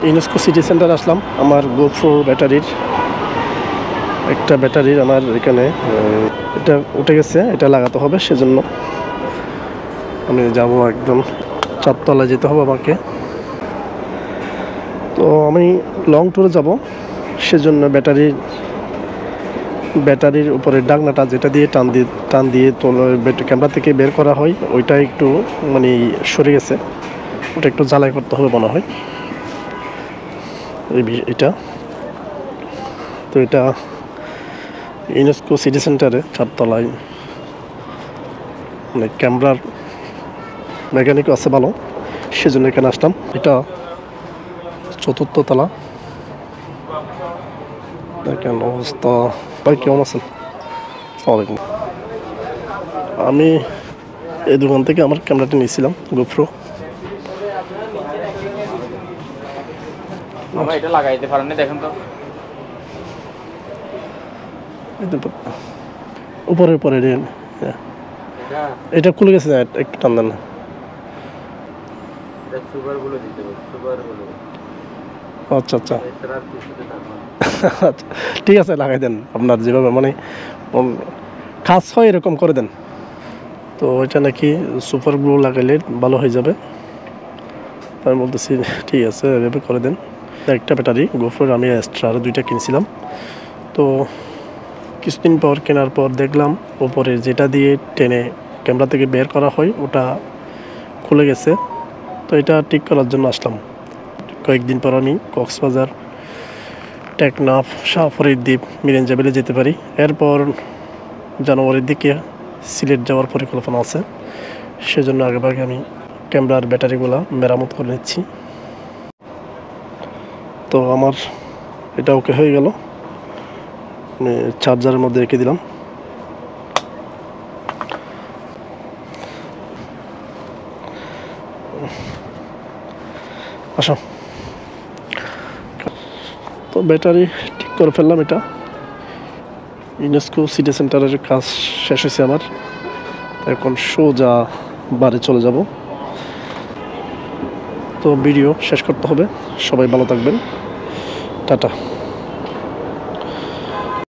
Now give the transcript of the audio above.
UNESCO city centre আসলাম। আমার GoPro ব্যাটারির একটা ব্যাটারির আমার এখানে এটা উঠে গেছে, এটা লাগাতে হবে, সেজন্য আমি যাব। একদম 4 তলায় যেতে হবে আমাকে। তো আমি লং ট্যুরে যাব, সেজন্য ব্যাটারির উপরে ডাকনাটা যেটা দিয়ে টান দিয়ে ক্যামেরা থেকে বের করা হয়, ওইটা একটু মানে সরে গেছে, ওটা একটু জ্বালাই করতে হবে মনে হয় এটা। তো এটা ইউনেস্কো সিটি সেন্টারে 4 তলায়, মানে ক্যামেরার মেকানিকও আছে ভালো, সেজন্য এখানে আসলাম। এটা 4র্থ তলা। দেখেন অবস্থা। ভাই কেমন আছেন? আসসালামাইকুম। আমি এই দোকান থেকে আমার ক্যামেরাটা নিয়েছিলাম, গোপ্রো। এটা লাগাইতে পারেন না, দেখেন তো উপরে উপরে এটা খুলে গেছে, একটু টান দেন না। আচ্ছা আচ্ছা আচ্ছা, ঠিক আছে, লাগাই দেন আপনার যেভাবে মানে কাজ হয় এরকম করে দেন। তো এটা নাকি সুপার গ্লু লাগাইলে ভালো হয়ে যাবে, আমি বলতেছি ঠিক আছে এভাবে করে দেন। একটা ব্যাটারি গোপ্রোর আমি এক্সট্রা আরও 2টা কিনছিলাম। তো কিছুদিন পর কেনার পর দেখলাম ওপরে যেটা দিয়ে টেনে ক্যামেরা থেকে বের করা হয় ওটা খুলে গেছে। তো এটা ঠিক করার জন্য আসলাম। কয়েকদিন পর আমি কক্সবাজার, টেকনাফ, শাহফরিদ্বীপ, মিরেঞ্জাবিলে যেতে পারি। এরপর জানুয়ারির দিকে সিলেট যাওয়ার পরিকল্পনা আছে, সেজন্য আগেভাগে আমি ক্যামেরার ব্যাটারিগুলো মেরামত করে নিচ্ছি। তো আমার এটা ওকে হয়ে গেল, আমি চার্জারের মধ্যে রেখে দিলাম। আসো। তো ব্যাটারি ঠিক করে ফেললাম। এটা ইউনেস্কো সিটি সেন্টারের কাজ শেষ হয়েছে আমার, এখন সোজা বাড়ি চলে যাব। তো ভিডিও শেষ করতে হবে। সবাই ভালো থাকবেন, টাটা।